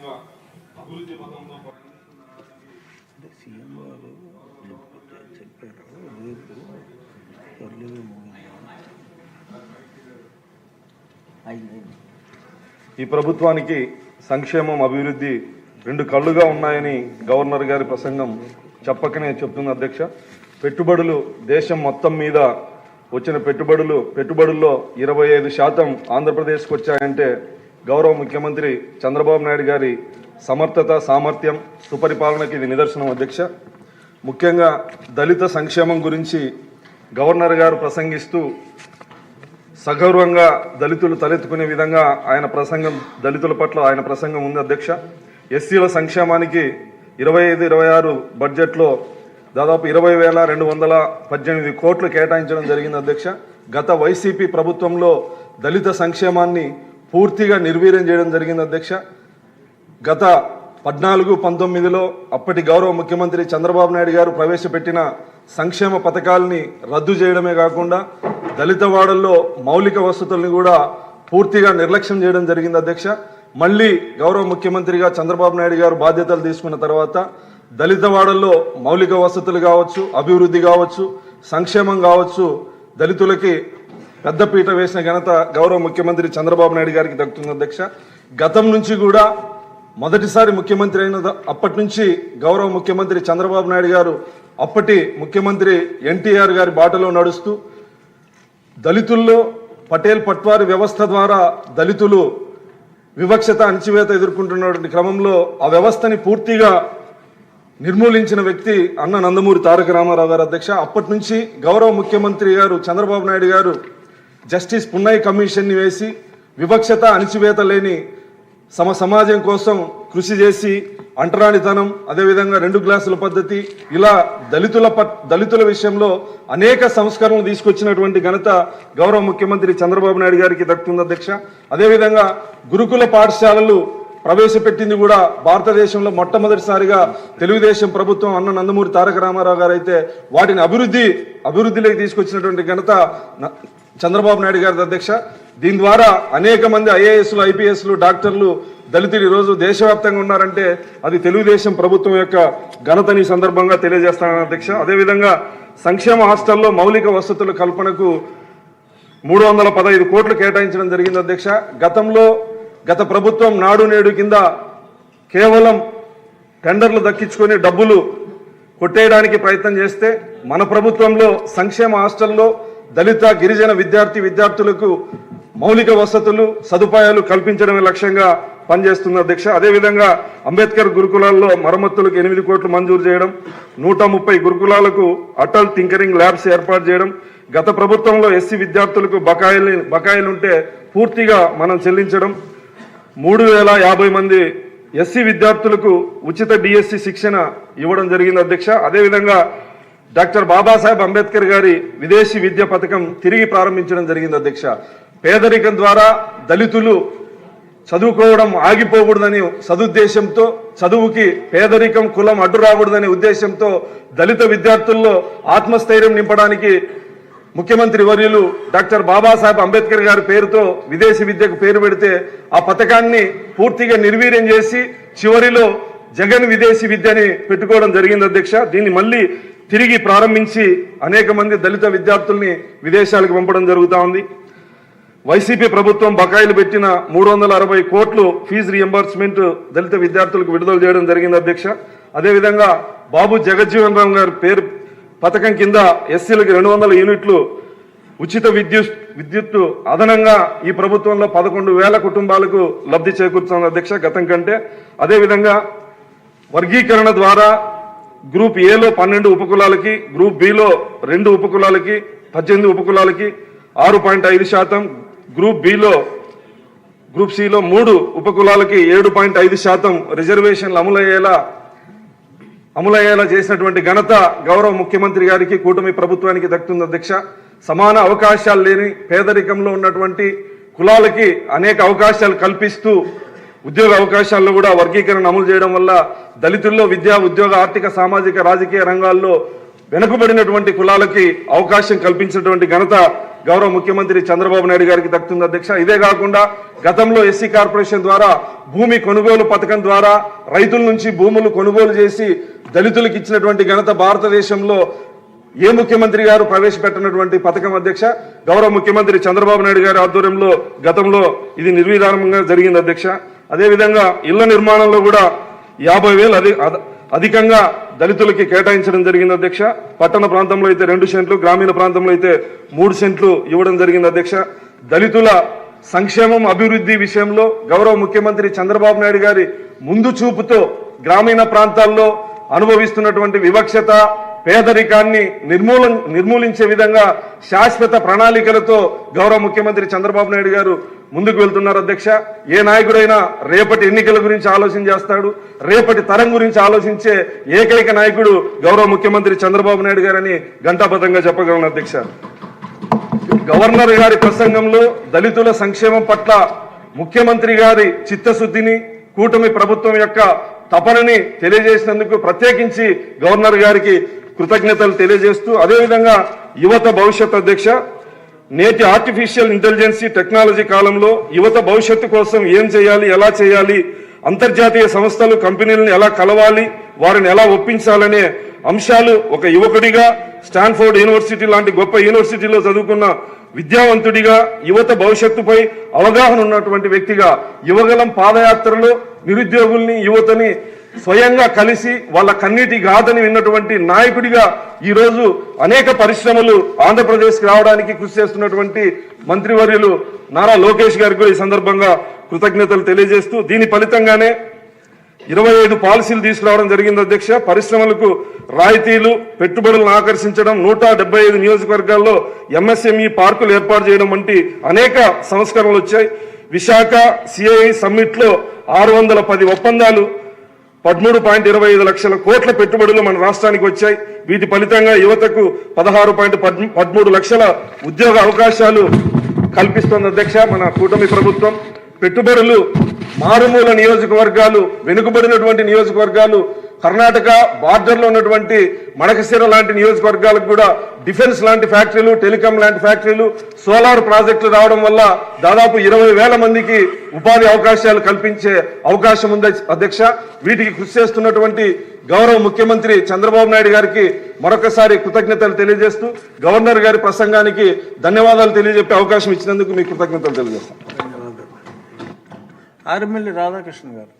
ముఖ్యంగా అభివృద్ధి పథంలో సీఎం గారు చెప్పారు రేపు ఈ ప్రభుత్వానికి సంక్షేమం అభివృద్ధి రెండు కళ్ళుగా ఉన్నాయని గవర్నర్ గారి ప్రసంగం చెప్పకనే చెప్తుంది అధ్యక్ష. పెట్టుబడులు దేశం మొత్తం మీద వచ్చిన పెట్టుబడుల్లో 25% ఆంధ్రప్రదేశ్కి వచ్చాయంటే గౌరవ ముఖ్యమంత్రి చంద్రబాబు నాయుడు గారి సమర్థత సామర్థ్యం సుపరిపాలనకి ఇది నిదర్శనం అధ్యక్ష. ముఖ్యంగా దళిత సంక్షేమం గురించి గవర్నర్ గారు ప్రసంగిస్తూ సగౌరవంగా దళితులు తలెత్తుకునే విధంగా ఆయన ప్రసంగం దళితుల పట్ల ఆయన ప్రసంగం ఉంది అధ్యక్ష. ఎస్సీల సంక్షేమానికి 25-26 బడ్జెట్లో దాదాపు 20,218 కోట్లు కేటాయించడం జరిగింది అధ్యక్ష. గత వైసీపీ ప్రభుత్వంలో దళిత సంక్షేమాన్ని పూర్తిగా నిర్వీర్యం చేయడం జరిగింది అధ్యక్ష. గత 14-19లో అప్పటి గౌరవ ముఖ్యమంత్రి చంద్రబాబు నాయుడు గారు ప్రవేశపెట్టిన సంక్షేమ పథకాలని రద్దు చేయడమే కాకుండా దళిత వాడల్లో మౌలిక వసతుల్ని కూడా పూర్తిగా నిర్లక్ష్యం చేయడం జరిగింది అధ్యక్ష. మళ్ళీ గౌరవ ముఖ్యమంత్రిగా చంద్రబాబు నాయుడు గారు బాధ్యతలు తీసుకున్న తర్వాత దళిత వాడల్లో మౌలిక వసతులు కావచ్చు, అభివృద్ధి కావచ్చు, సంక్షేమం కావచ్చు, దళితులకి పెద్దపీట వేసిన ఘనత గౌరవ ముఖ్యమంత్రి చంద్రబాబు నాయుడు గారికి దక్కుతుంది అధ్యక్ష. గతం నుంచి కూడా మొదటిసారి ముఖ్యమంత్రి అయిన అప్పటి నుంచి గౌరవ ముఖ్యమంత్రి చంద్రబాబు నాయుడు గారు అప్పటి ముఖ్యమంత్రి ఎన్టీఆర్ గారి బాటలో నడుస్తూ దళితుల్లో పటేల్ పట్వారి వ్యవస్థ ద్వారా దళితులు వివక్షత అణచివేత ఎదుర్కొంటున్నటువంటి క్రమంలో ఆ వ్యవస్థని పూర్తిగా నిర్మూలించిన వ్యక్తి అన్న నందమూరి తారక రామారావు గారు అధ్యక్ష. అప్పటి నుంచి గౌరవ ముఖ్యమంత్రి గారు చంద్రబాబు నాయుడు గారు జస్టిస్ పున్నయ్య కమిషన్ని వేసి వివక్షత అణచివేత లేని సమాజం కోసం కృషి చేసి అంటరానితనం, అదేవిధంగా 2 గ్లాసుల పద్ధతి, ఇలా దళితుల విషయంలో అనేక సంస్కరణలు తీసుకొచ్చినటువంటి ఘనత గౌరవ ముఖ్యమంత్రి చంద్రబాబు నాయుడు గారికి దక్కుతుంది అధ్యక్ష. అదేవిధంగా గురుకుల పాఠశాలలు ప్రవేశపెట్టింది కూడా భారతదేశంలో మొట్టమొదటిసారిగా తెలుగుదేశం ప్రభుత్వం అన్న నందమూరి తారక రామారావు గారు అయితే వాటిని అభివృద్ధిలోకి తీసుకొచ్చినటువంటి ఘనత చంద్రబాబు నాయుడు గారి అధ్యక్ష. దీని ద్వారా అనేక మంది ఐఏఎస్లు, ఐపీఎస్లు, డాక్టర్లు దళితులు ఈరోజు దేశవ్యాప్తంగా ఉన్నారంటే అది తెలుగుదేశం ప్రభుత్వం యొక్క ఘనతని సందర్భంగా తెలియజేస్తానని అధ్యక్ష. అదేవిధంగా సంక్షేమ హాస్టల్లో మౌలిక వసతుల కల్పనకు 315 కోట్లు కేటాయించడం జరిగింది అధ్యక్ష. గత ప్రభుత్వం నాడు నేడు కింద కేవలం టెండర్లు దక్కించుకొని డబ్బులు కొట్టేయడానికి ప్రయత్నం చేస్తే మన ప్రభుత్వంలో సంక్షేమ హాస్టల్లో దళిత గిరిజన విద్యార్థులకు మౌలిక వసతులు సదుపాయాలు కల్పించడమే లక్ష్యంగా పనిచేస్తుంది అధ్యక్ష. అదేవిధంగా అంబేద్కర్ గురుకులాల్లో మరమ్మతులకు 8 కోట్లు మంజూరు చేయడం, 130 గురుకులాలకు అటల్ థింకరింగ్ ల్యాబ్స్ ఏర్పాటు చేయడం, గత ప్రభుత్వంలో ఎస్సీ విద్యార్థులకు బకాయిలుంటే పూర్తిగా మనం చెల్లించడం, 3,050 మంది ఎస్సీ విద్యార్థులకు ఉచిత డిఎస్సి శిక్షణ ఇవ్వడం జరిగింది అధ్యక్ష. అదేవిధంగా డాక్టర్ బాబాసాహెబ్ అంబేద్కర్ గారి విదేశీ విద్య పథకం తిరిగి ప్రారంభించడం జరిగింది అధ్యక్ష. పేదరికం ద్వారా దళితులు చదువుకోవడం ఆగిపోకూడదని సదుద్దేశంతో, చదువుకి పేదరికం కులం అడ్డు రాకూడదనే ఉద్దేశంతో దళిత విద్యార్థుల్లో ఆత్మస్థైర్యం నింపడానికి ముఖ్యమంత్రి వర్యులు డాక్టర్ బాబాసాహెబ్ అంబేద్కర్ గారి పేరుతో విదేశీ విద్యకు పేరు పెడితే ఆ పథకాన్ని పూర్తిగా నిర్వీర్యం చేసి చివరిలో జగన్ విదేశీ విద్యని పెట్టుకోవడం జరిగింది అధ్యక్ష. దీన్ని మళ్ళీ తిరిగి ప్రారంభించి అనేక మంది దళిత విద్యార్థుల్ని విదేశాలకు పంపడం జరుగుతూ ఉంది. వైసీపీ ప్రభుత్వం బకాయిలు పెట్టిన 360 కోట్లు ఫీజు రియంబర్స్మెంట్ దళిత విద్యార్థులకు విడుదల చేయడం జరిగింది అధ్యక్ష. అదేవిధంగా బాబు జగజ్జీవన్ రామ్ గారి పేరు పథకం కింద ఎస్సీలకు 200 యూనిట్లు ఉచిత విద్యుత్తు అదనంగా ఈ ప్రభుత్వంలో 11,000 కుటుంబాలకు లబ్ధి చేకూరుతుంది అధ్యక్ష గతం కంటే. అదేవిధంగా వర్గీకరణ ద్వారా గ్రూప్ ఏలో 12 ఉపకులాలకి, గ్రూప్ బిలో 2 ఉపకులాలకి, 18 ఉపకులాలకి 6.5%, గ్రూప్ సిలో 3 ఉపకులాలకి 7.5% రిజర్వేషన్లు అమలయ్యేలా చేసినటువంటి ఘనత గౌరవ ముఖ్యమంత్రి గారికి, కూటమి ప్రభుత్వానికి దక్కుతుంది అధ్యక్ష. సమాన అవకాశాలు లేని పేదరికంలో ఉన్నటువంటి కులాలకి అనేక అవకాశాలు కల్పిస్తూ ఉద్యోగ అవకాశాల్లో కూడా వర్గీకరణ అమలు చేయడం వల్ల దళితుల్లో విద్యా, ఉద్యోగ, ఆర్థిక, సామాజిక, రాజకీయ రంగాల్లో వెనుకబడినటువంటి కులాలకి అవకాశం కల్పించినటువంటి ఘనత గౌరవ ముఖ్యమంత్రి చంద్రబాబు నాయుడు గారికి దక్కుతుంది అధ్యక్ష. ఇదే కాకుండా గతంలో ఎస్సీ కార్పొరేషన్ ద్వారా భూమి కొనుగోలు పథకం ద్వారా రైతుల నుంచి భూములు కొనుగోలు చేసి దళితులకు ఇచ్చినటువంటి ఘనత భారతదేశంలో ఏ ముఖ్యమంత్రి గారు ప్రవేశపెట్టినటువంటి పథకం అధ్యక్ష. గౌరవ ముఖ్యమంత్రి చంద్రబాబు నాయుడు గారి ఆధ్వర్యంలో గతంలో ఇది నిర్విధానంగా జరిగింది అధ్యక్ష. అదేవిధంగా ఇళ్ల నిర్మాణంలో కూడా 50,000 అధికంగా దళితులకి కేటాయించడం జరిగింది అధ్యక్ష. పట్టణ ప్రాంతంలో అయితే 2 సెంట్లు, గ్రామీణ ప్రాంతంలో అయితే 3 సెంట్లు ఇవ్వడం జరిగింది అధ్యక్ష. దళితుల సంక్షేమం అభివృద్ధి విషయంలో గౌరవ ముఖ్యమంత్రి చంద్రబాబు నాయుడు గారి ముందు చూపుతో గ్రామీణ ప్రాంతాల్లో అనుభవిస్తున్నటువంటి వివక్షత పేదరికాన్ని నిర్మూలించే విధంగా శాశ్వత ప్రణాళికలతో గౌరవ ముఖ్యమంత్రి చంద్రబాబు నాయుడు గారు ముందుకు వెళ్తున్నారు అధ్యక్ష. ఏ నాయకుడైనా రేపటి ఎన్నికల గురించి ఆలోచన చేస్తాడు, రేపటి తరం గురించి ఆలోచించే ఏకైక నాయకుడు గౌరవ ముఖ్యమంత్రి చంద్రబాబు నాయుడు గారని ఘంటాబద్ధంగా చెప్పగలను అధ్యక్ష. గవర్నర్ గారి ప్రసంగంలో దళితుల సంక్షేమం పట్ల ముఖ్యమంత్రి గారి చిత్తశుద్ధిని, కూటమి ప్రభుత్వం యొక్క తపనని తెలియజేసినందుకు ప్రత్యేకించి గవర్నర్ గారికి కృతజ్ఞతలు తెలియజేస్తూ, అదేవిధంగా యువత భవిష్యత్ అధ్యక్ష, నేటి ఆర్టిఫిషియల్ ఇంటెలిజెన్సీ టెక్నాలజీ కాలంలో యువత భవిష్యత్తు కోసం ఏం చేయాలి, ఎలా చేయాలి, అంతర్జాతీయ సంస్థలు కంపెనీలను ఎలా కలవాలి, వారిని ఎలా ఒప్పించాలనే అంశాలు ఒక యువకుడిగా స్టాన్ఫోర్డ్ యూనివర్సిటీ లాంటి గొప్ప యూనివర్సిటీలో చదువుకున్న విద్యావంతుడిగా యువత భవిష్యత్తుపై అవగాహన ఉన్నటువంటి వ్యక్తిగా యువగలం పాదయాత్రలో నిరుద్యోగుల్ని యువతని స్వయంగా కలిసి వాళ్ళ కన్నీటి గాథని విన్నటువంటి నాయకుడిగా ఈరోజు అనేక పరిశ్రమలు ఆంధ్రప్రదేశ్కి రావడానికి కృషి చేస్తున్నటువంటి మంత్రివర్యులు నారా లోకేష్ గారికి కూడా ఈ సందర్భంగా కృతజ్ఞతలు తెలియజేస్తూ, దీని ఫలితంగానే 25 పాలసీలు తీసుకురావడం జరిగింది అధ్యక్ష. పరిశ్రమలకు రాయితీలు, పెట్టుబడులను ఆకర్షించడం, 175 నియోజకవర్గాల్లో MSME పార్కులు ఏర్పాటు చేయడం వంటి అనేక సంస్కరణలు వచ్చాయి. విశాఖ CII సమ్మిట్ లో 610 ఒప్పందాలు, 13.25 లక్షల కోట్ల పెట్టుబడులు మన రాష్ట్రానికి వచ్చాయి. వీటి ఫలితంగా యువతకు 16.13 లక్షల ఉద్యోగ అవకాశాలు కల్పిస్తోంది అధ్యక్ష మన కూటమి ప్రభుత్వం. పెట్టుబడులు మారుమూల నియోజకవర్గాలు, వెనుకబడినటువంటి నియోజకవర్గాలు, కర్ణాటక బార్డర్లో ఉన్నటువంటి మడకశిర లాంటి నియోజకవర్గాలకు కూడా డిఫెన్స్ లాంటి ఫ్యాక్టరీలు, టెలికాం లాంటి ఫ్యాక్టరీలు, సోలార్ ప్రాజెక్టులు రావడం వల్ల దాదాపు 20,000 మందికి ఉపాధి అవకాశాలు కల్పించే అవకాశం ఉంది అధ్యక్ష. వీటికి కృషి చేస్తున్నటువంటి గౌరవ ముఖ్యమంత్రి చంద్రబాబు నాయుడు గారికి మరొకసారి కృతజ్ఞతలు తెలియజేస్తూ, గవర్నర్ గారి ప్రసంగానికి ధన్యవాదాలు తెలియజెప్పే అవకాశం ఇచ్చినందుకు మీకు కృతజ్ఞతలు తెలియజేస్తాను. ఆర్మిల్లి రాధాకృష్ణ గారు.